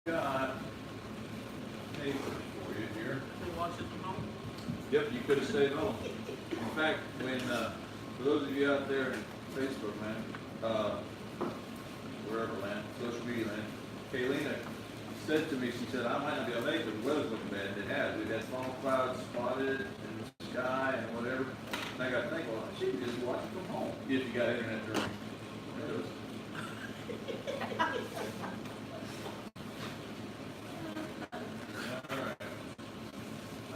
got papers for you here. They watch it from home? Yep, you could have stayed home. In fact, when for those of you out there in Facebook land, wherever land, social media land, Kaylina said to me, she said, I might not be able to make it, the weather's looking bad. It has. We've had small clouds spotted in the sky and whatever. And I got to think, well, she can just watch it from home if you got internet during windows. All right.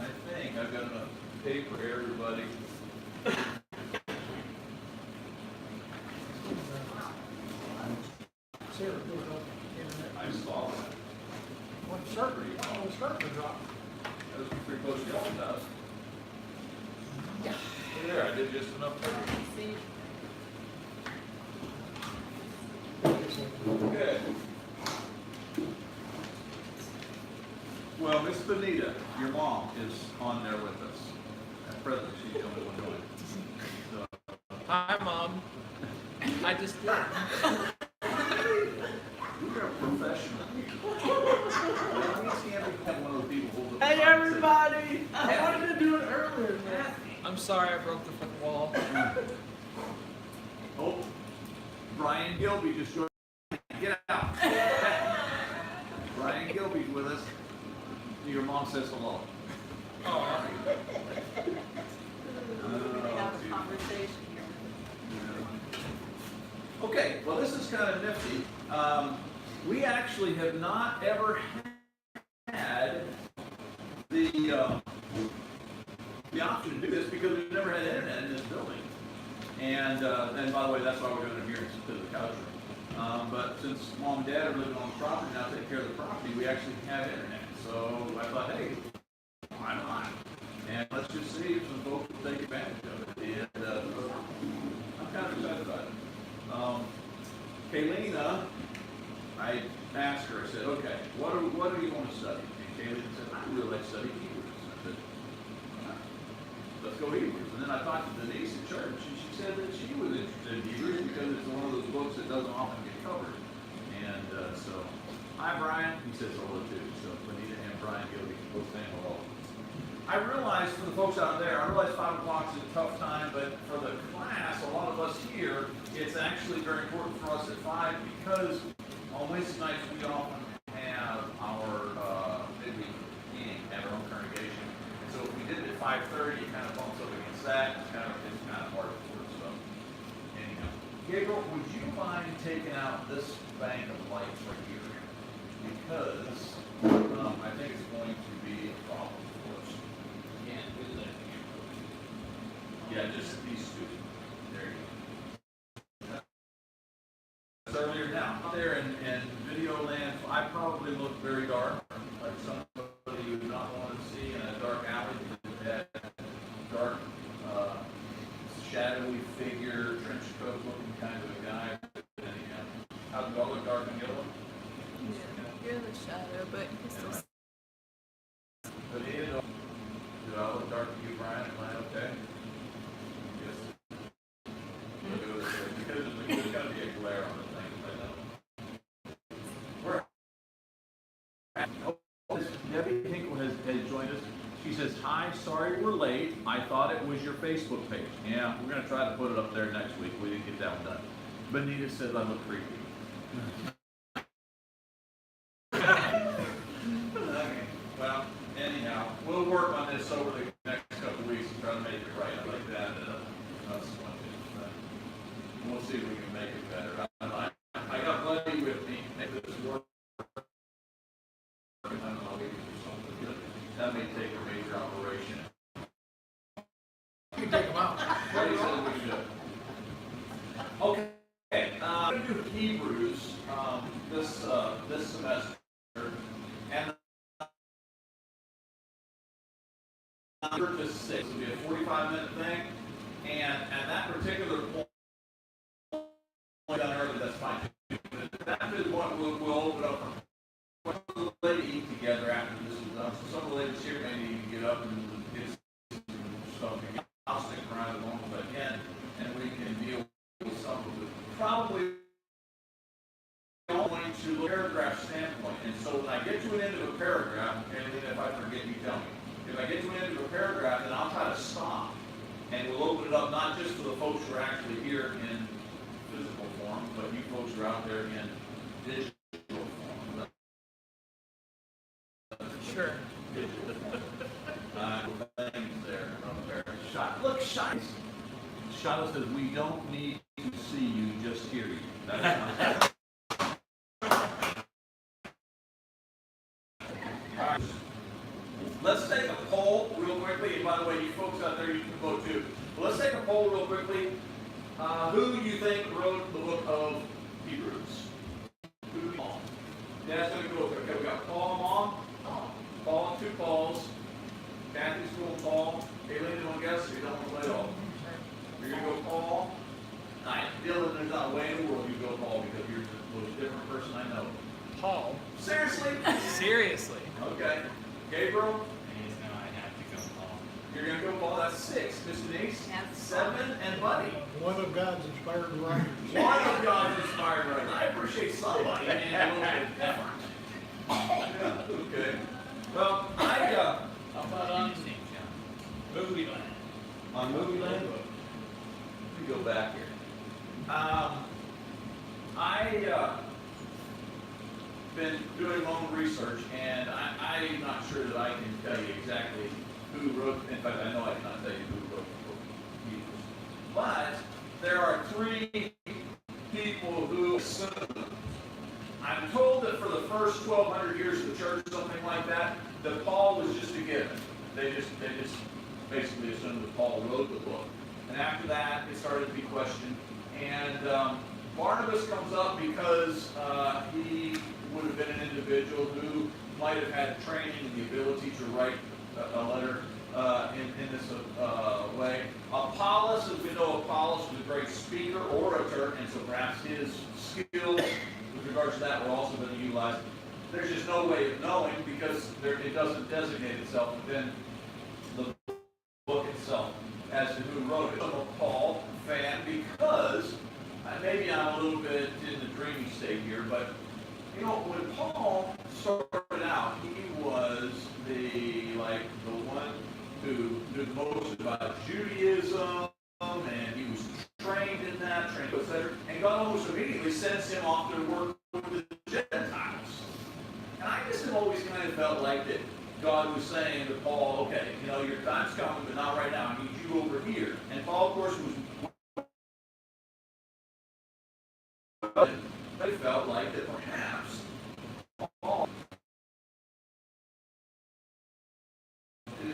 I think I've got enough paper for everybody. Sarah, do it on the internet. I saw that. When the server dropped. That was pretty close to y'all's house. Look there, I did just enough paper. Okay. Well, Miss Benita, your mom, is on there with us. At present, she's the only one doing it. So, Hi, Mom. I just did. you're a professional. Let me see every one of those people hold up. Hey everybody! I wanted to do it earlier, man. I'm sorry I broke the fucking wall. Oh, Brian Gilby just joined. Get out. Brian Gilby's with us. Your mom says hello. Oh, Okay, well this is kind of nifty. We actually have not ever had the option to do this because we've never had internet in this building. And by the way, that's why we're doing it here instead of the couch room. But since Mom and Dad are living on the property now, taking care of the property, we actually have internet. So I thought, hey, why not? And let's just see if some folks will take advantage of it. And I'm kind of excited about it. Kaylina, I asked her, I said, okay, what do you want to study? And Kaylina said, I really like to study Hebrews. And I said, all right, let's go Hebrews. And then I talked to Denise at church, and she said that she was interested in Hebrews because it's one of those books that doesn't often get covered. And so, hi Brian, he says hello too. So Benita and Brian Gilby both saying hello. I realize for the folks out there, I realize 5 o'clock is a tough time, but for the class, a lot of us here, it's actually very important for us at 5 because on Wednesday nights we often have our midweek meeting at our own congregation. And so if we did it at 5:30, it kind of bumps up against that. It's kind of hard for us. So anyhow, Gabriel, would you mind taking out this bank of lights right here? Because I think it's going to be a problem for us. Can't do that. Yeah, just these two. There you go. That's earlier now. Out there in video land, I probably look very dark, like somebody you would not want to see in a dark alley. That dark, shadowy figure, trench coat looking kind of a guy. Anyhow, how do I look dark and yellow? Yeah, you're the shadow, but you can still see. But do I look dark to you, Brian? Am I okay? Yes. Because there's got to be a glare on the thing. Debbie Hinkle has joined us. She says, hi, sorry we're late. I thought it was your Facebook page. Yeah, we're going to try to put it up there next week. We didn't get that one done. Benita says I look creepy. Okay. Well, anyhow, we'll work on this over the next couple of weeks and try to make it right. I like that. We'll see if we can make it better. I got Buddy with me. Make this work. I don't know, maybe do something good. That may take a major operation. You can take them out. Buddy says we should. Okay. I'm going to do Hebrews this semester. And to 6. It'll be a 45-minute thing. And at that particular point, done early, that's fine. That is what we'll open up for the ladies eat together after this is done. So some of the ladies here may need to get up and get some stuff. I'll stick around as long as I can, and we can deal with some of it. Probably going to look at paragraph standpoint. And so when I get to an end of a paragraph, and then if I forget, you tell me. If I get to an end of a paragraph, then I'll try to stop. And we'll open it up not just for the folks who are actually here in physical form, but you folks who are out there in digital form. Sure. Digital form. Things there. Look, Shiloh says, we don't need to see you, just hear you. That's all right. Let's take a poll real quickly, and by the way, you folks out there, you can vote too. But let's take a poll real quickly. Who you think wrote the book of Hebrews? Who? Paul. Yeah, that's going to go. Okay, we got Paul, Mom. Paul, two Pauls. Kathy's going Paul. Aileen, you want to guess? Or you don't want to play at all? You're going to go Paul. Alright, Dylan, there's not a way in the world you go Paul because you're the most different person I know. Paul. Seriously? Seriously. Okay. Gabriel? He's no, I have to go Paul. You're going to go Paul. That's 6. Miss Denise? Yes. 7. And Buddy? One of God's inspired writers. One of God's inspired writers. I appreciate somebody being a little bit different. Yeah, okay. Well, How about on St. John? Movie Land. on Movie Land, let me go back here. I been doing my own research, and I'm not sure that I can tell you exactly who wrote. In fact, I know I cannot tell you who wrote the book of Hebrews. But there are 3 people who assume. I'm told that for the first 1,200 years of the church, something like that, that Paul was just a given. They just basically assumed that Paul wrote the book. And after that, it started to be questioned. And Barnabas comes up because he would have been an individual who might have had training and the ability to write a letter in this way. Apollos, as we know, Apollos was a great speaker, orator, and so perhaps his skills with regards to that were also going to be utilized. There's just no way of knowing because it doesn't designate itself within the book itself as to who wrote it. I'm a Paul fan because maybe I'm a little bit in the dreamy state here, but you know, when Paul started out, he was the one who knew the most about Judaism, and he was trained in that, etc. And God almost immediately sends him off to work with the Gentiles. And I just have always kind of felt like that God was saying to Paul, okay, you know, your time's coming, but not right now. I need you over here. And Paul, of course, they felt like that perhaps Paul,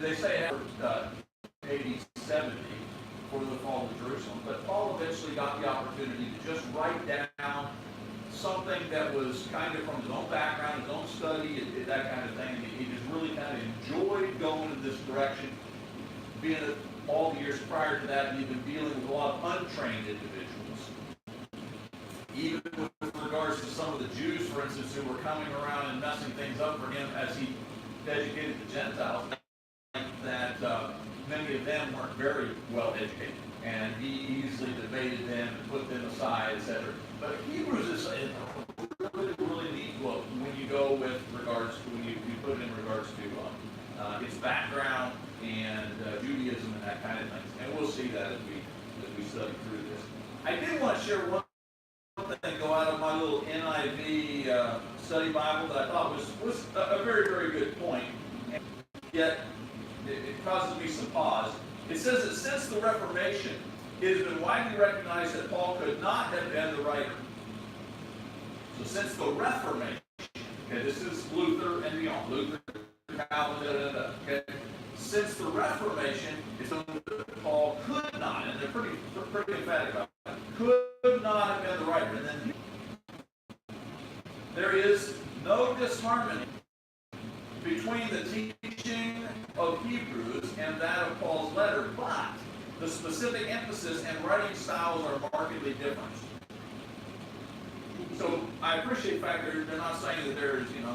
they say after AD 70 for the fall of Jerusalem, but Paul eventually got the opportunity to just write down something that was kind of from his own background, his own study, that kind of thing. He just really kind of enjoyed going in this direction, being that all the years prior to that, he'd been dealing with a lot of untrained individuals. Even with regards to some of the Jews, for instance, who were coming around and messing things up for him as he educated the Gentiles, that many of them weren't very well educated, and he easily debated them and put them aside, etc. But Hebrews is a really, really neat book when you go with regards to, when you put it in regards to its background and Judaism and that kind of thing. And we'll see that as we study through this. I did want to share one thing go out of my little NIV study Bible that I thought was a very, very good point. And yet it causes me some pause. It says that since the Reformation, it has been widely recognized that Paul could not have been the writer. So since the Reformation, okay, this is Luther and beyond, Luther, Calvin, okay. Since the Reformation, it's known that Paul could not, and they're pretty emphatic about it, could not have been the writer. And then there is no disharmony between the teaching of Hebrews and that of Paul's letter, but the specific emphasis and writing styles are markedly different. So I appreciate the fact that they're not saying that there's, you know,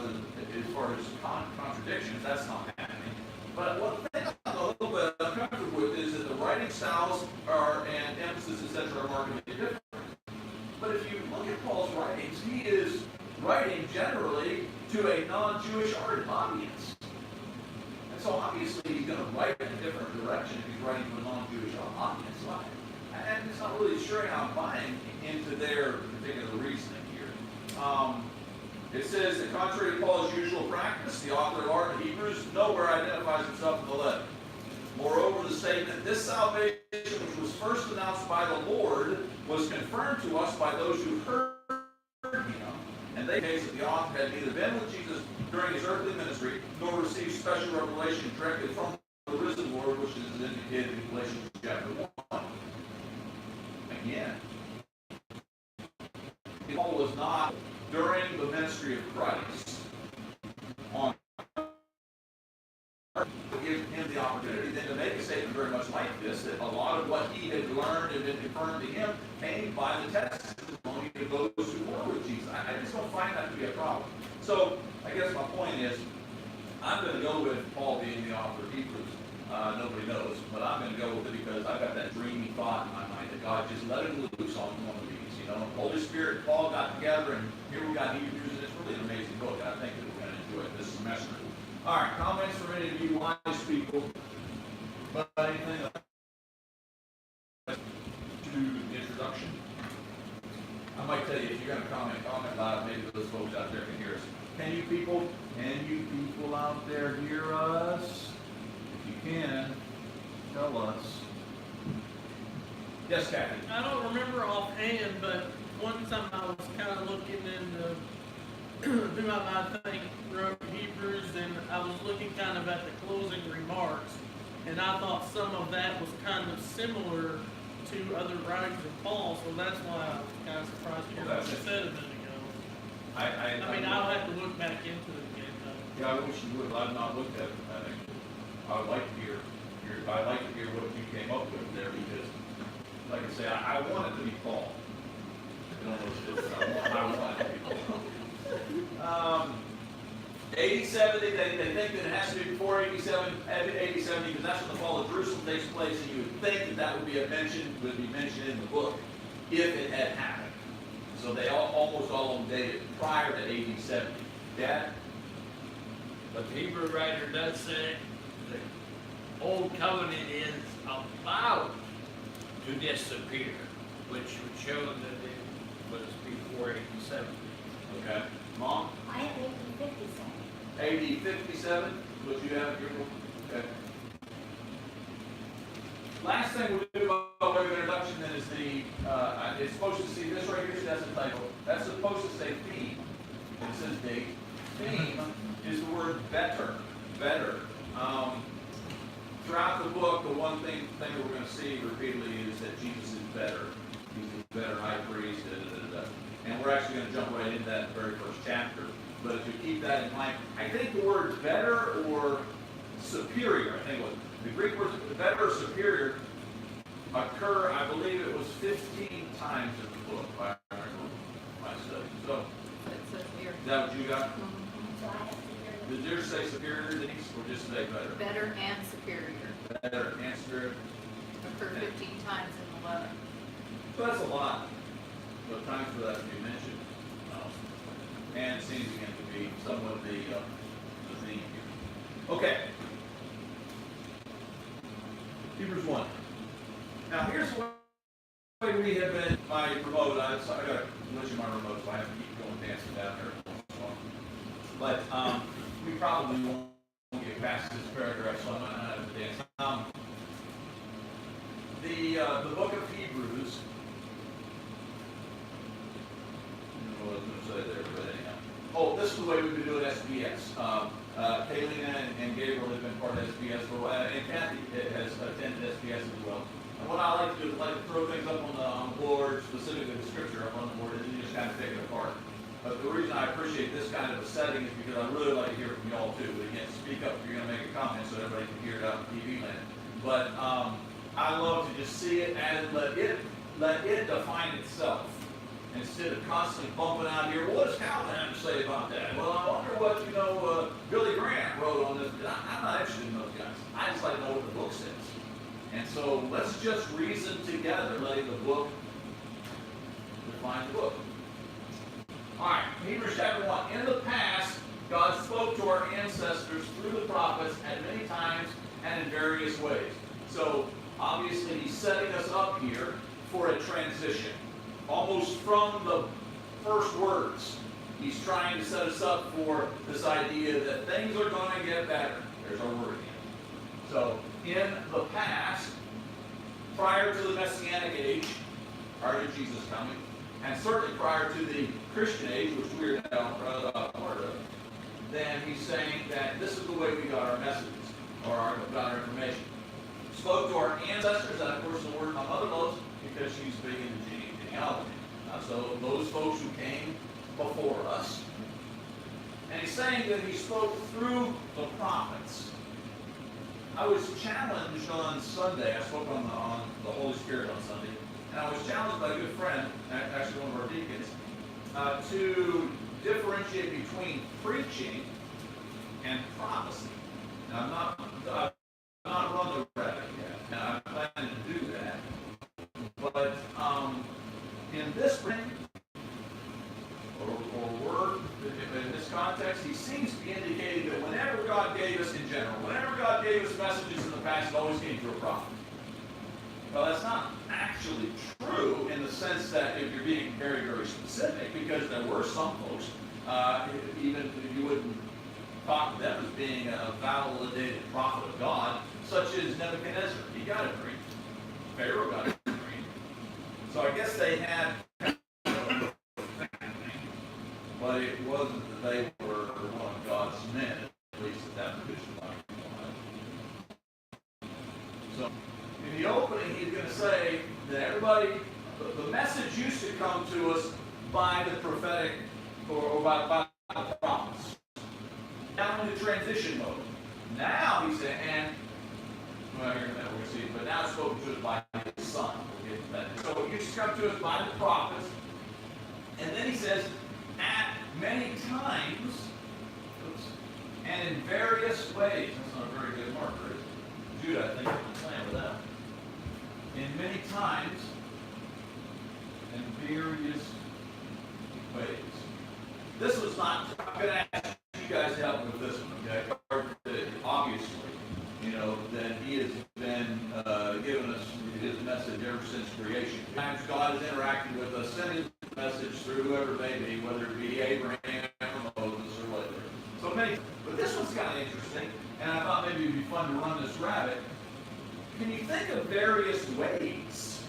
as far as contradictions, that's not happening. But one thing I'm a little bit uncomfortable with is that the writing styles and emphasis, etc., are markedly different. But if you look at Paul's writings, he is writing generally to a non-Jewish audience. And so obviously he's going to write in a different direction if he's writing to a non-Jewish audience. And it's not really sure how I'm buying into their particular reasoning here. It says that contrary to Paul's usual practice, the author of Art of Hebrews nowhere identifies himself in the letter. Moreover, the statement, this salvation which was first announced by the Lord was confirmed to us by those who heard him. And they case that the author had neither been with Jesus during his earthly ministry, nor received special revelation directly from the risen Lord, which is indicated in Galatians chapter 1. Again, Paul was not during the ministry of Christ on give him the opportunity then to make a statement very much like this, that a lot of what he had learned and been confirmed to him came by the testimony of those who were with Jesus. I just don't find that to be a problem. So I guess my point is, I'm going to go with Paul being the author of Hebrews. Nobody knows, but I'm going to go with it because I've got that dreamy thought in my mind that God just let it loose on one of these. You know, Holy Spirit and Paul got together, and here we got Hebrews, and it's really an amazing book. I think that we're going to enjoy it this semester. All right, comments from any of you wise people about anything to the introduction? I might tell you, if you're going to comment loud. Maybe those folks out there can hear us. Can you people out there hear us? If you can, tell us. Yes, Kathy. I don't remember offhand, but one time I was kind of looking into throughout my thing through Hebrews, and I was looking kind of at the closing remarks, and I thought some of that was kind of similar to other writings of Paul, so that's why I was kind of surprised to hear what you said a minute ago. I mean, I'll have to look back into it again. Yeah, I wish you would. I've not looked at it. I think I would like to hear. I'd like to hear what you came up with there, because, like I say, I want it to be Paul. I don't know what it is. I want it to be Paul. 80-70, they think that it has to be before 80-70, because that's when the fall of Jerusalem takes place, and you would think that would be mentioned in the book if it had happened. So they almost all date it prior to 80-70. Dad? But the Hebrew writer does say the Old Covenant is about to disappear, which would show that it was before 87. Okay. Mom? I have 1857. 80-57, what you have in your book? Okay. Last thing we'll do by way of introduction then is it's supposed to see this right here, so that's the title. That's supposed to say theme. It says date. Theme is the word better. Better. Throughout the book, the one thing that we're going to see repeatedly is that Jesus is better. He's the better high priest, and we're actually going to jump right into that in the very first chapter. But if you keep that in mind, I think the words better or superior, I think what the Greek words better or superior occur, I believe it was 15 times in the book, if I remember my study. So, It says here. is that what you got? So I have to hear Did yours say superior, Denise, or just say better? Better and superior Better and superior. occur 15 times in the letter. So that's a lot of times for that to be mentioned. And it seems again to be somewhat the theme here. Okay. Hebrews 1. Now here's the way we have been, my remote, I got a glitch in my remote, so I have to keep going dancing down here. But we probably won't get past this paragraph, so I'm not going to have to dance. The book of Hebrews, I don't know what I was going to say there, but anyhow. Oh, this is the way we've been doing SBS. Kaylina and Gabriel have been part of SBS for a while, and Kathy has attended SBS as well. And what I like to do is like to throw things up on the board, specifically the scripture up on the board, and you just kind of pick it apart. But the reason I appreciate this kind of a setting is because I really like to hear from y'all too. But again, speak up if you're going to make a comment so everybody can hear it out in TV land. But I love to just see it and let it define itself. Instead of constantly bumping out here, what does Calvin have to say about that? Well, I wonder what, Billy Graham wrote on this. I'm not interested in those guys. I just like to know what the book says. And so let's just reason together, letting the book define the book. All right, Hebrews chapter 1. In the past, through the prophets at many times and in various ways. So obviously he's setting us up here for a transition. Almost from the first words, he's trying to set us up for this idea that things are going to get better. There's our word again. So in the past, prior to the Messianic age, prior to Jesus coming, and certainly prior to the Christian age, which we're now part of, then he's saying that this is the way we got our messages, or got our information. Spoke to our ancestors, and of course the word my mother loves, because she's big into genealogy. So those folks who came before us. And he's saying that he spoke through the prophets. I was challenged on Sunday, I spoke on the Holy Spirit on Sunday, and I was challenged by a good friend, actually one of our deacons, to differentiate between preaching and prophecy. Now, I've not run the rabbit yet, and I'm planning to do that. But in this or word, in this context, he seems to be indicating that whenever God gave us in general, whenever God gave us messages in the past, it always came through a prophet. Well, that's not actually true in the sense that if you're being very, very specific, because there were some folks, even if you wouldn't talk to them as being a validated prophet of God, such as Nebuchadnezzar. He got a dream. Pharaoh got a dream. So I guess they had, but it wasn't that they were one of God's men, at least at that position. So in the opening, he's going to say that everybody, the message used to come to us by the prophetic, or by the prophets. Now in the transition mode. Now he said, and, well, here in a minute we're going to see it, but now it's spoken to us by his son. We'll get to that. So it used to come to us by the prophets, and then he says, at many times, and in various ways. That's not a very good marker, is it? Judah, I think I'm playing with that. In many times, and various ways. This was not, I'm going to ask you guys to help me with this one, okay? Obviously, you know, that he has been giving us his message ever since creation. Times God has interacted with us, sending the message through whoever it may be, whether it be Abraham or Moses or whatever. So many, but this one's kind of interesting, and I thought maybe it'd be fun to run this rabbit. Can you think of various ways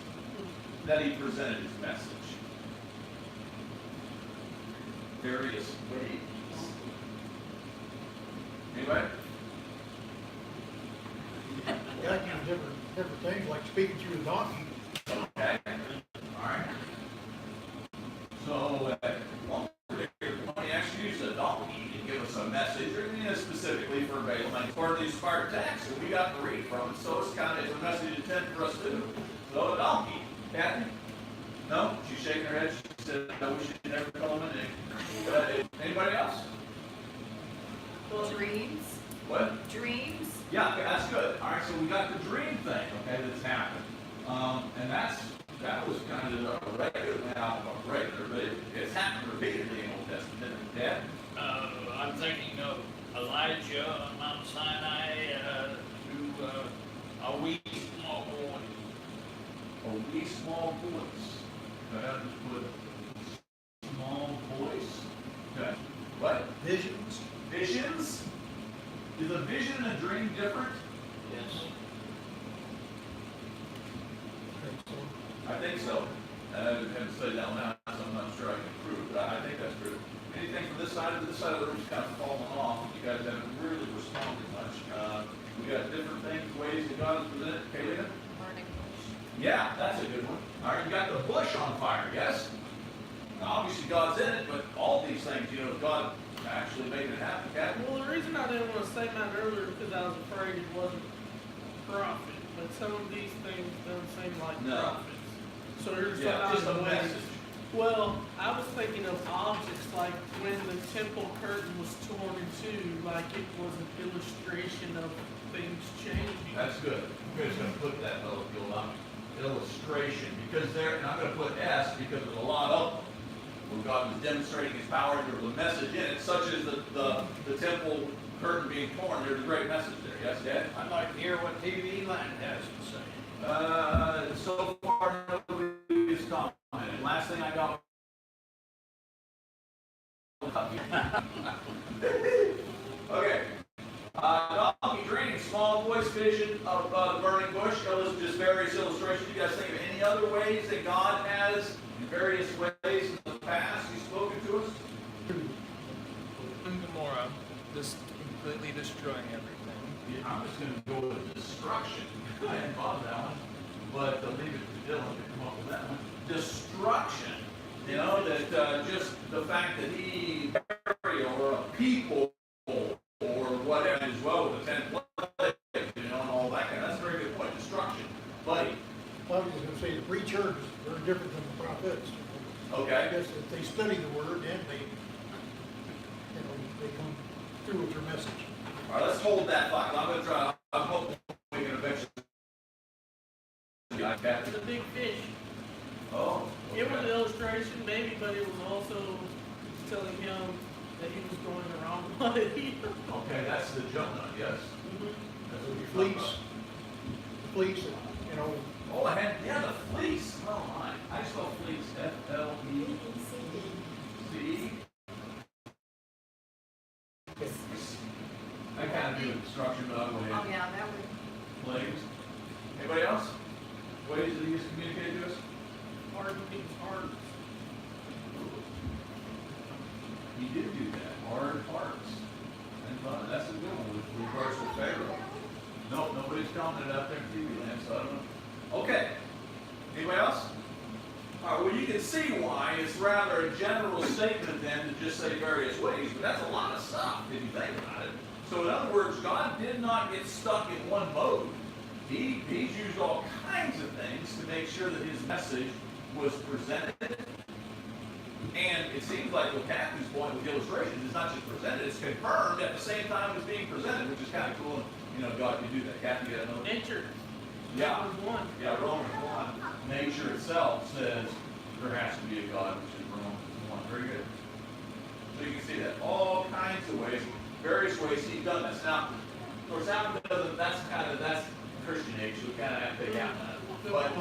that he presented his message? Various ways. Anyway? Yeah, I can do different things, like speaking through a donkey. Okay. All right. So, one particular point, he actually used a donkey to give us a message, or specifically for Balaam. Like part of the inspired text, and we got to read from it, so it's kind of a message intent for us too. So, a donkey. Kathy? No? She's shaking her head. She said, I wish you'd never call him in. Anybody else? Dreams. What? Dreams. Yeah, okay, that's good. All right, so we got the dream thing, okay, that's happened. And that was kind of a regular, but it's happened repeatedly in the Old Testament, didn't it, Dad? I'm thinking of Elijah on Mount Sinai to a wee small boy. A wee small voice. Okay, I'll just put small voice. Okay. What? Visions. Visions? Is a vision and a dream different? Yes. I think so. I haven't studied that one out, so I'm not sure I can prove, but I think that's true. Anything from this side to this side of the room's kind of fallen off. You guys haven't really responded much. We got different things, ways that God has presented. Kaylina? Burning bush. Yeah, that's a good one. All right, you got the bush on fire, yes? Now, obviously God's in it, but all these things, you know, God actually making it happen, Captain. Well, the reason I didn't want to say mine earlier because I was afraid it wasn't profit, but some of these things don't seem like No. profits. So here's Yeah, what I just a was waiting. message. Well, I was thinking of objects like when the temple curtain was torn in two, like it was an illustration of things changing. That's good. I'm just going to put that illustration, because there, and I'm going to put S because there's a lot of them. where God was demonstrating his power, and there was a message in it, such as the temple curtain being torn. There's a great message there. Yes, Dad? I'd like to hear what TV Land has to say. So far, nobody's commented. Last thing I got. Okay. Donkey draining, small voice vision of the burning bush. Just various illustrations. You guys think of any other ways that God has, in various ways in the past, he's spoken to us? And Gomorrah, just completely destroying everything. Yeah, I'm just going to go with destruction. I hadn't thought of that one, but I'll leave it to Dylan to come up with that one. Destruction. You know, that just the fact that he, or a people, or whatever, as well with the 10 plagues, you know, and all that kind of, that's a very good point. Destruction. Buddy. I was just gonna say, the preachers are different than the prophets. I Okay. guess if they study the word, then they, they come through with their message. All right, let's hold that thought. I'm going to try, I'm hoping we can eventually. The big fish. Oh. It was an illustration, maybe, but it was also telling him that he was going the wrong way. Okay, that's the Jonah, yes. That's what you're talking Fleece, about. the fleece, you know, Oh, I had, yeah, the fleece. Oh, my. I spell fleece, F-L-E-C. I kind of do with destruction, but I'm going Oh, to yeah, that would. plagues. Anybody else? Ways that he has communicated to us? Hardening hearts. He did do that. Hard hearts. And that's a good one with reversal Pharaoh. No, nobody's commented out there in TV land, so I don't know. Okay. Anybody else? All right, well, you can see why it's rather a general statement then to just say various ways, but that's a lot of stuff if you think about it. So in other words, God did not get stuck in one mode. He's used all kinds of things to make sure that his message was presented. And it seems like what Kathy's point with the illustrations is not just presented, it's confirmed at the same time as being presented, which is kind of cool. And, you know, God can do that. Kathy, you got another? Nature. Yeah. That was one. Yeah, Romans 1. Nature itself says there has to be a God, which is Romans 1. Very good. So you can see that. All kinds of ways, various ways he's done this. Now, of course, that one doesn't, that's Christian age, so we kind of have to take out that. But,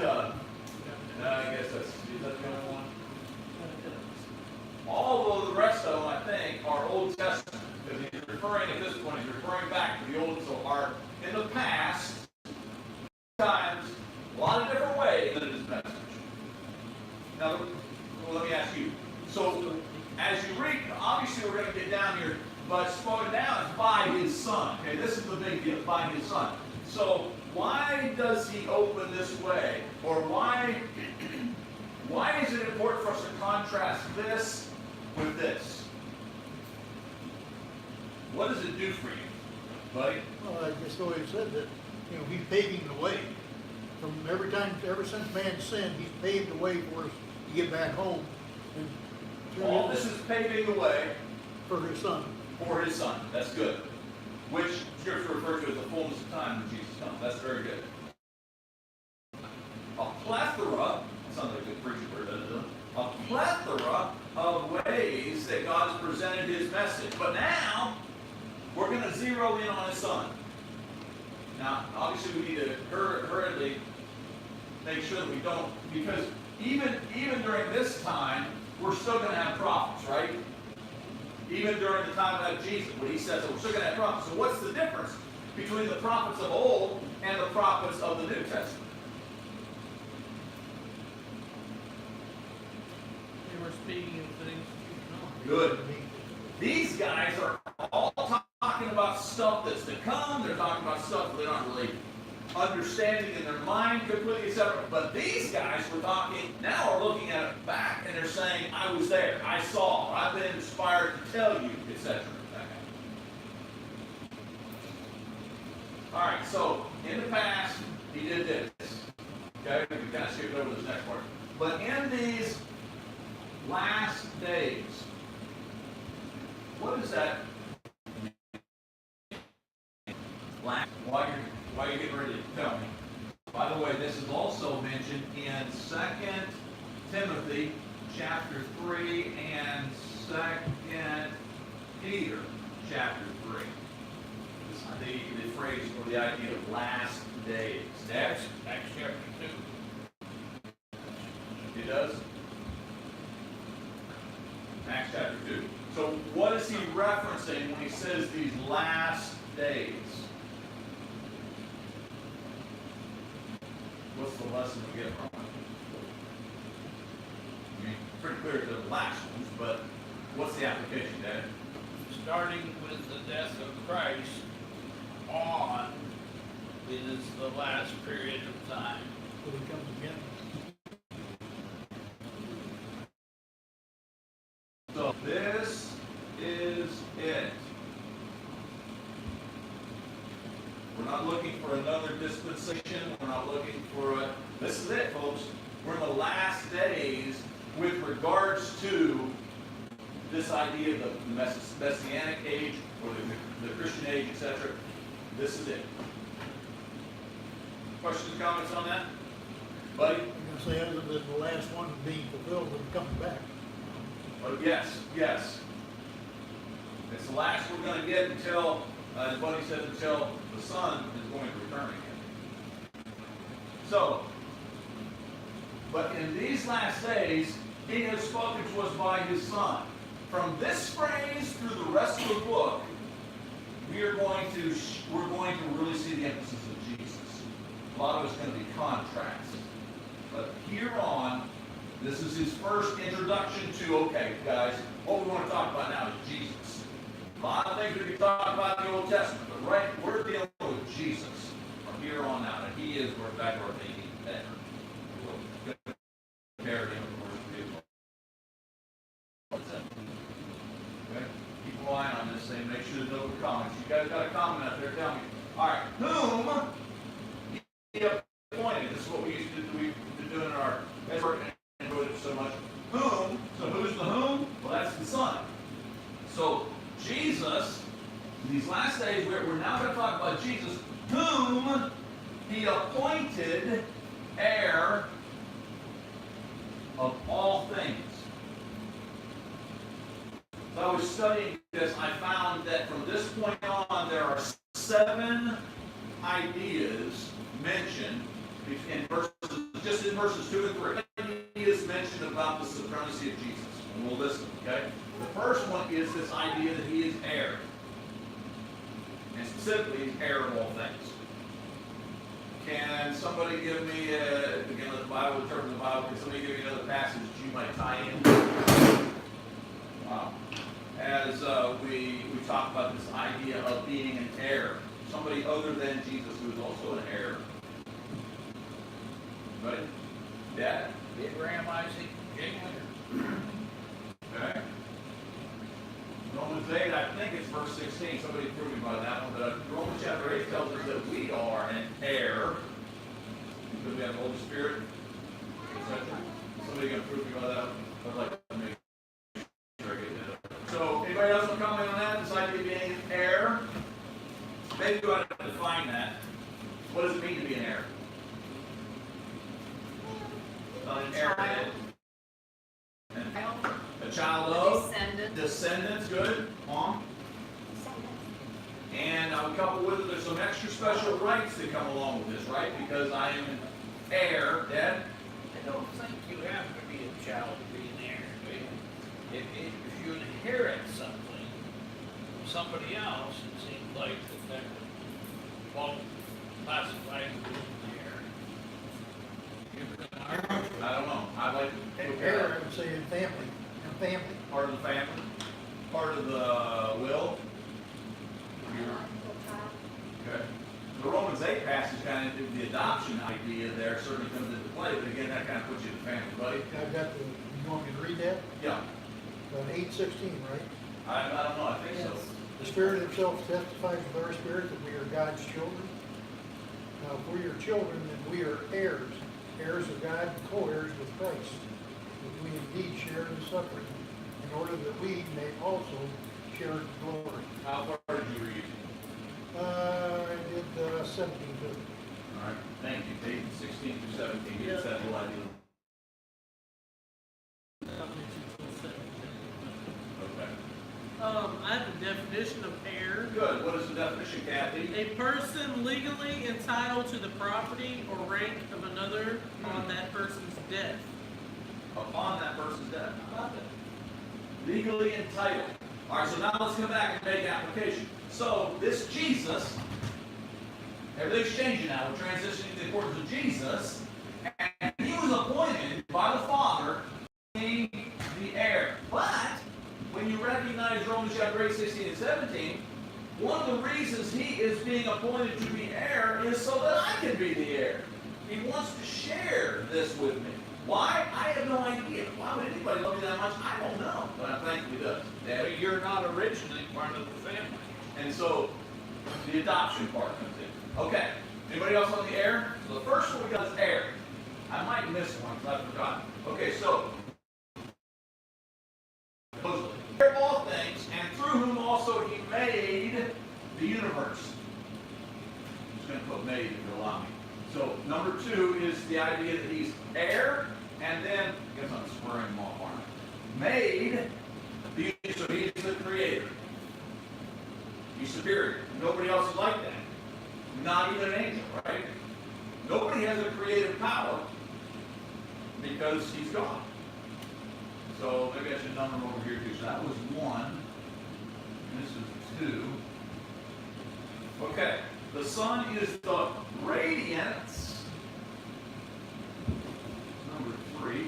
I guess is that the only one? Although the rest of them, I think, are Old Testament, because he's referring at this point, he's referring back to the Old, so are in the past, times, a lot of different ways in his message. Now, well, let me ask you. So, as you read, obviously we're going to get down here, but slowing down is by his son. Okay, this is the big deal, by his son. So, why does he open this way, or why is it important for us to contrast this with this? What does it do for you, buddy? well, I just always said that, you know, he's paving the way. From ever since man sinned, he's paved the way for us to get back home. And through All his- this is paving the way for his son. for his son. That's good. Which Scripture refers to as the fullness of time when Jesus comes. That's very good. A plethora, sounds like a good preacher word, doesn't it? A plethora of ways that God has presented his message. But now, we're going to zero in on his son. Now, obviously we need to hurriedly make sure that we don't, because even during this time, we're still going to have prophets, right? Even during the time of Jesus, when he says that we're still going to have prophets. So what's the difference between the prophets of old and the prophets of the New Testament? They were speaking of things to come. Good. These guys are all talking about stuff that's to come. They're talking about stuff that they're not really understanding in their mind completely separate. But these guys we're talking now are looking at it back and they're saying, I was there, I saw, I've been inspired to tell you, etc. All right, so in the past, he did this. Okay, we kind of skipped over this next part. But in these last days, what is that? While you're getting ready to tell me. By the way, this is also mentioned in 2 Timothy chapter 3 and 2 Peter chapter 3. The phrase or the idea of last days. Next. Acts chapter 2. It does? Acts chapter 2. So what is he referencing when he says these last days? What's the lesson we get from it? I mean, pretty clear to the last ones, but what's the application, Dad? Starting with the death of Christ on is the last period of time. Till he comes again. So this is it. We're not looking for another dispensation. We're not looking for a... This is it, folks. We're in the last days with regards to this idea of the Messianic age or the Christian age, etc. This is it. Questions, comments on that? Buddy? I'm gonna say other than the last one being fulfilled when he comes back. Oh, yes, yes. It's the last we're going to get until, as Buddy said, until the Son is going to return again. So, but in these last days, he has spoken to us by his Son. From this phrase through the rest of the book, we're going to really see the emphasis of Jesus. A lot of it's going to be contrast. But here on, this is his first introduction to, okay, guys, what we want to talk about now is Jesus. A lot of things we can talk about in the Old Testament, but right, we're dealing with Jesus from here on out, and he is, we're back to our thinking better. We'll compare him to worship people. Okay? Keep an eye on this thing, make sure there's no comments. You guys got a comment out there, tell me. All right, whom he appointed. This is what we used to do, we've been doing in our work. Enjoyed it so much. Whom? So who's the whom? Well, that's the Son. So Jesus, in these last days, we're now going to talk about Jesus, whom he appointed heir of all things. So I was studying this. I found that from this point on, there are 7 ideas mentioned in verses, just in verses 2 and 3. Ideas mentioned about the supremacy of Jesus, and we'll list them. Okay. The first one is this idea that he is heir, and specifically, he's heir of all things. Can somebody give me, again, the Bible, interpret the Bible? Can somebody give me another passage that you might tie in? Wow. As we talk about this idea of being an heir, somebody other than Jesus who is also an heir. Right? Dad? Abraham, Isaac, Jacob. Okay. Romans 8, I think it's verse 16. Somebody prove me by that one. But Romans chapter 8 tells us that we are an heir because we have the Holy Spirit, etc. Somebody going to prove me by that? I'd like to make sure I get that. So, anybody else want to comment on that? This idea of being an heir? Maybe you ought to define that. What does it mean to be an heir? An heir. A child of? Descendants, good. Mom? And I would couple with it, there's some extra special rights that come along with this, right? Because I am an heir, Dad? I don't think you have to be a child to be an heir. If you inherit something from somebody else, it seems like that won't classify you as an heir. I don't know. I'd like to Heir, I would say in family. In family. part of the family, part of the will. Okay. The Romans 8 passage kind of, the adoption idea there certainly comes into play, but again, that kind of puts you in the family, buddy. I've got the, you want me to read that? Yeah. 8:16, right? I don't know. I think so. The Spirit himself testifies with our spirit that we are God's children. Now, if we are children, then we are heirs, heirs of God and co-heirs with Christ. If we indeed share in the suffering, in order that we may also share in glory. How far did you read? I did 17 to. All right. Thank you. 16 through 17. Yes, that whole idea. definition of heir. Good. What is the definition, Kathy? A person legally entitled to the property or rank of another on that person's death. Upon that person's death. How about that? Legally entitled. All right, so now let's come back and make application. So this Jesus, everything's changing now. We're transitioning to the importance of Jesus, and he was appointed by the Father to be the heir. But when you recognize Romans chapter 8, 16, and 17, one of the reasons he is being appointed to be heir is so that I can be the heir. He wants to share this with me. Why? I have no idea. Why would anybody love me that much? I don't know. But I'm thankful he does. But you're not originally part of the family. And so the adoption part comes in. Okay. Anybody else on the heir? So the first one we got is heir. I might miss one because I forgot. Okay, so heir of all things, and through whom also he made the universe. I'm just going to put made if you allow me. So number 2 is the idea that he's heir, and then I guess I'm swearing them off, aren't I? Made. So he's the creator. He's superior. Nobody else is like that. Not even an angel, right? Nobody has a creative power because he's God. So maybe I should number them over here too. So that was 1. And this is 2. Okay. The Son is the radiance. Number 3.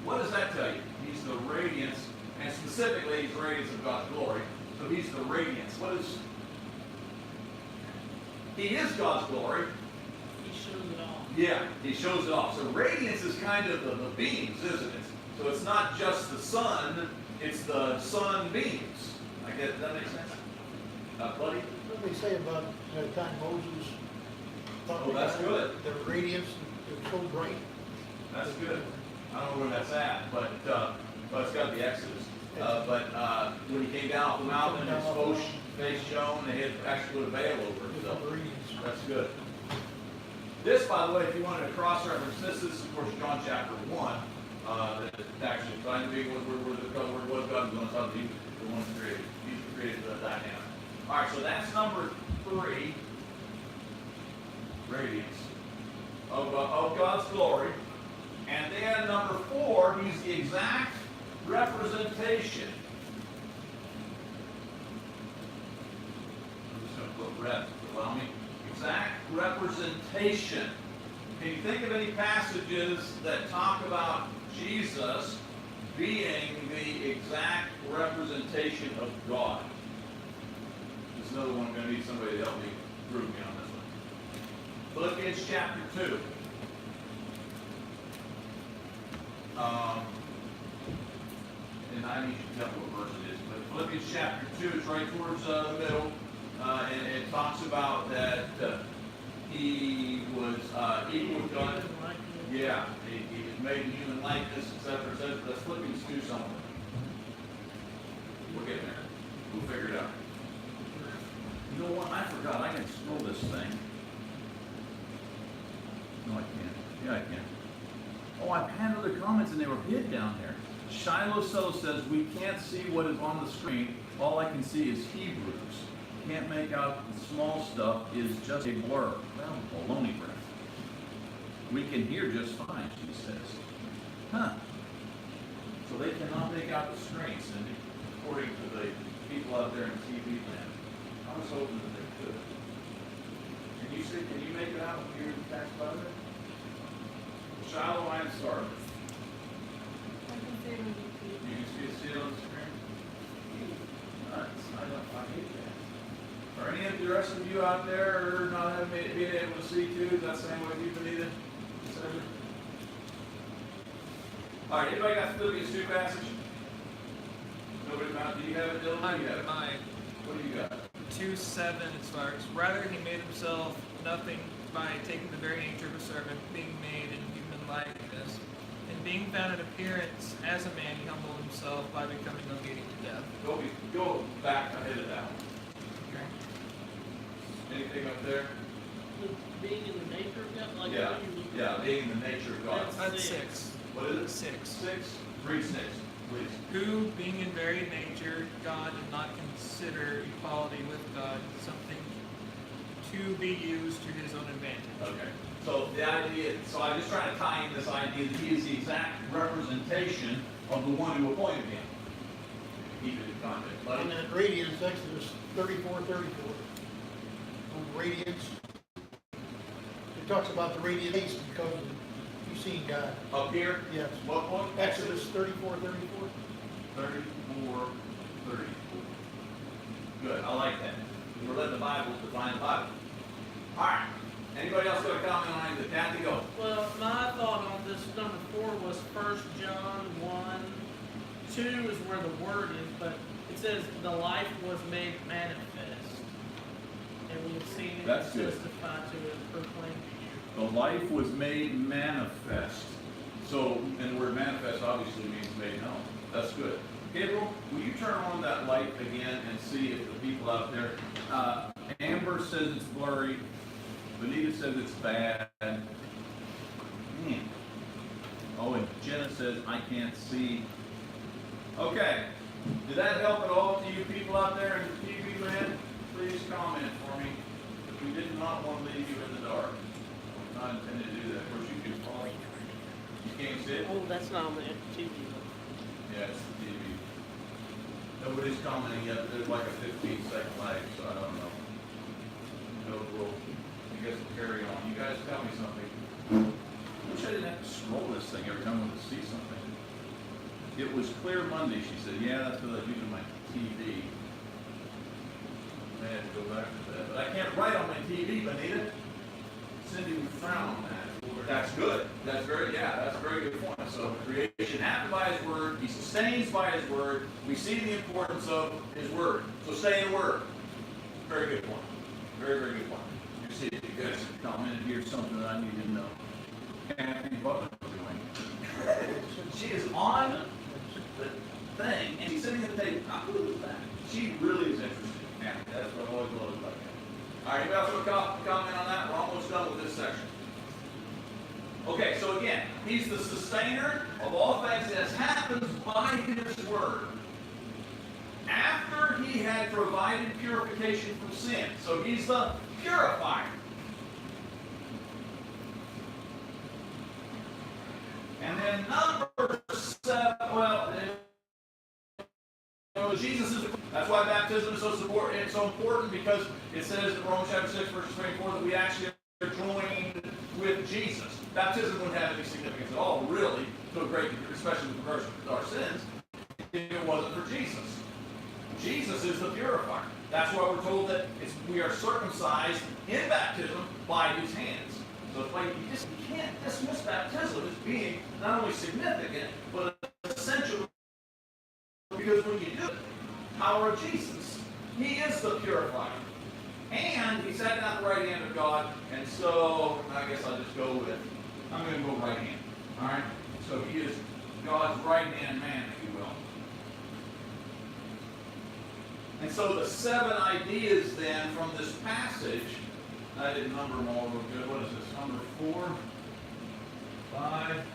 What does that tell you? He's the radiance, and specifically, he's the radiance of God's glory. So he's the radiance. What is? He is God's glory. He shows it all. Yeah, he shows it off. So radiance is kind of the beams, isn't it? So it's not just the sun, it's the sun beams. I guess, does that make sense? Buddy? What did they say about the time Moses thought Oh, that's good. the radiance is so bright? That's good. I don't know where that's at, but it's got to be Exodus. When he came down off the mountain, his face shone, and he had to actually put a veil over it. So that's good. This, by the way, if you wanted to cross-reference, this is, of course, John chapter 1. That actually trying to be where the word was God was going to talk to you, the one who created. He's the created the dynamic. All right, so that's number 3. Radiance of God's glory. And then number 4, he's the exact representation. I'm just going to put red, allow me. Exact representation. Can you think of any passages that talk about Jesus being the exact representation of God? This is another one I'm going to need somebody to help me prove me on this one. Philippians chapter 2. And I need you to tell me what verse it is. But Philippians chapter 2 is right towards the middle. And it talks about that he was equal with God. Yeah, he was made in human likeness, etc., etc. That's Philippians 2 somewhere. We'll get there. We'll figure it out. You know what? I forgot. I can scroll this thing. No, I can't. Yeah, I can. Oh, I've had other comments and they were hid down there. Shiloh So says, we can't see what is on the screen. All I can see is Hebrews. Can't make out the small stuff, is just a blur. Well, baloney breath. We can hear just fine, she says. Huh. So they cannot make out the screen, Cindy, according to the people out there in TV land. I was hoping that they could. Can you make it out when you're in the tax budget? Shiloh, I'm sorry. I can say it on YouTube. You can see it on the screen? Nuts. I hate that. Are any of the rest of you out there not having being able to see too? Is that the same way you believe it? All right, anybody got Philippians 2 passage? Nobody about? Do you have it, Dylan? I Do you have it? mine. What do you got? 2:7 as far as rather he made himself nothing by taking the very nature of a servant, being made in human likeness, and being found in appearance as a man, he humbled himself by becoming obedient to death. Go back ahead of that one. Okay. Anything up there? Being in the nature of God, like Yeah, what you look yeah, at. being the nature of God. That's 6. What is it? 6. 6? Read 6. Please. who, being in very nature God, did not consider equality with God something to be used to his own advantage. Okay. So the idea, so I'm just trying to tie in this idea that he is the exact representation of the one who appointed him. Keep it in context. But And that radiance, Exodus 34:34. On radiance, it talks about the radiance because you've seen God. up here, Yes. what book? Exodus 34:34. 34, 34. Good, I like that. We're letting the Bible define the Bible. All right. Anybody else got a comment on anything? Kathy, go. Well, my thought on this number 4 was 1 John 1. 2 is where the word is, but it says the life was made manifest. And we have seen it, That's good. testify to it, proclaim to you. The life was made manifest. So, and the word manifest obviously means made known. That's good. Gabriel, will you turn on that light again and see if the people out there, Amber says it's blurry, Benita says it's bad. Oh, and Jenna says I can't see. Okay, did that help at all to you people out there in the TV land? Please comment for me. We did not want to leave you in the dark. We're not intended to do that. Of course, you can follow. You can't see it? Oh, that's not on the TV. Yeah, it's the TV. Nobody's commenting yet. There's like a 15-second lag, so I don't know. No, we'll, I guess we'll carry on. You guys tell me something. I wish I didn't have to scroll this thing every time I want to see something. It was clear Monday, she said. Yeah, that's because I was using my TV. I had to go back to that. But I can't write on my TV, Benita. Cindy would frown on that. That's good. That's very, yeah, that's a very good point. So creation happened by his word. He sustains by his word. We see the importance of his word. So stay in the word. Very good point. Very, very good point. You see, you guys commented here something that I need to know. Kathy Butler doing. She is on the thing, and she's sitting at the table. Who is that? She really is interested. Yeah, that's what I always love about that. All right, anybody else want to comment on that? We're almost done with this section. Okay, so again, he's the sustainer of all things as happens by his word. After he had provided purification from sin. So he's the purifier. And then number 7, well, Jesus is, that's why baptism is so important. It's so important because it says in Romans chapter 6, verse 24, that we actually are joined with Jesus. Baptism wouldn't have any significance at all, really, to a great degree, especially with regards to our sins, if it wasn't for Jesus. Jesus is the purifier. That's why we're told that we are circumcised in baptism by his hands. So it's like you can't dismiss baptism as being not only significant, but essential. Because when you do it, power of Jesus, he is the purifier. And he sat down at the right hand of God, and so I guess I'll just go with, I'm going to go right hand. All right? So he is God's right hand man, if you will. And so the 7 ideas then from this passage, I didn't number them all real good. What is this? Number 4, 5,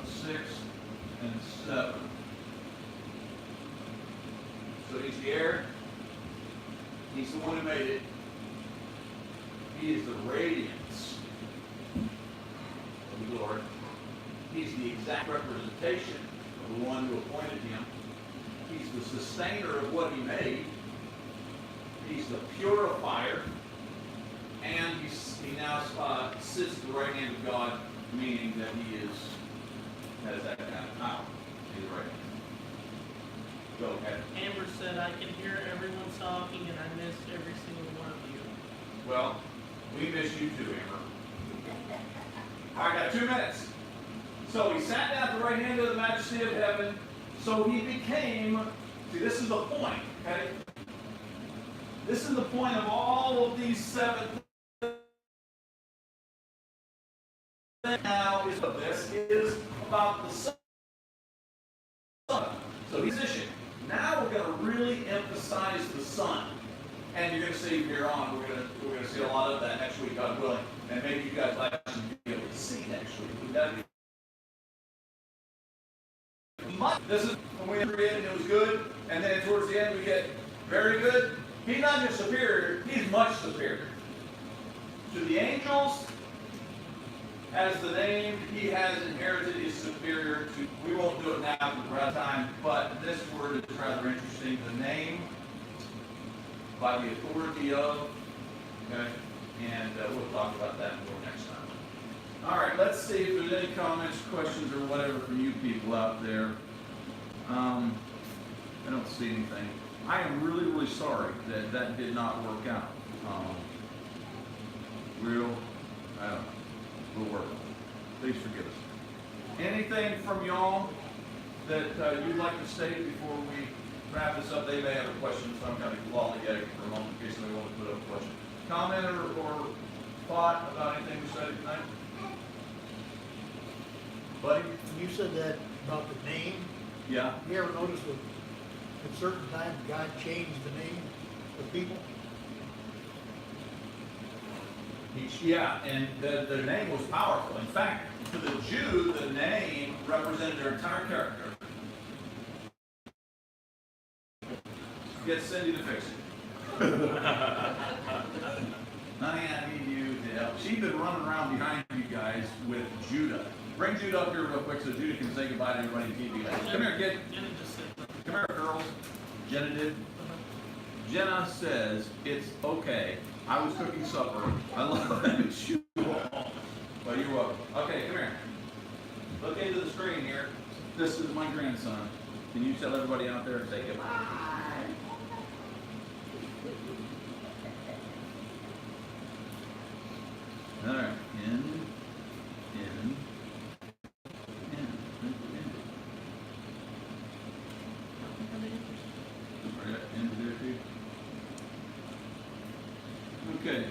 6, and 7. So he's the heir. He's the one who made it. He is the radiance of the Lord. He's the exact representation of the one who appointed him. He's the sustainer of what he made. He's the purifier. And he now sits at the right hand of God, meaning that he has that kind of power. He's the right hand. Go ahead. Amber said, I can hear everyone talking and I miss every single one of you. Well, we miss you too, Amber. All right, got 2 minutes. So he sat down at the right hand of the majesty of heaven. So he became, see, this is the point, okay? This is the point of all of these 7 things. Now, this is about the Son. So he's positioned. Now we're going to really emphasize the Son. And you're going to see here on, we're going to see a lot of that next week, God willing. And maybe you guys will actually be able to see next week. Would that be This is when we created, it was good, and then towards the end we get very good. He's not just superior, he's much superior. To the angels, as the name he has inherited is superior to, we won't do it now because we're out of time, but this word is rather interesting. The name by the authority of, okay? And we'll talk about that more next time. All right, let's see if there's any comments, questions, or whatever from you people out there. I don't see anything. I am really, really sorry that that did not work out. I don't know. We'll work on it. Please forgive us. Anything from y'all that you'd like to state before we wrap this up? They may have a question, so I'm kind of lollygagging for a moment in case somebody wants to put up a question. Comment or thought about anything we said tonight? Buddy? When you said that about the name, Yeah? you ever notice that at certain times God changed the name of people? Yeah, and the name was powerful. In fact, to the Jew, the name represented their entire character. Get Cindy to fix it. Honey, I need you to help. She's been running around behind you guys with Judah. Bring Judah up here real quick so Judah can say goodbye to everybody in TV land. Come here, kid. Jenna just said, Come here, girls. Jenna did. Jenna says, it's okay. I was cooking supper. I love having you all. Well, you're welcome. Okay, come here. Look into the screen here. This is my grandson. Can you tell everybody out there to say goodbye? All right. In. Right, end there too. Okay.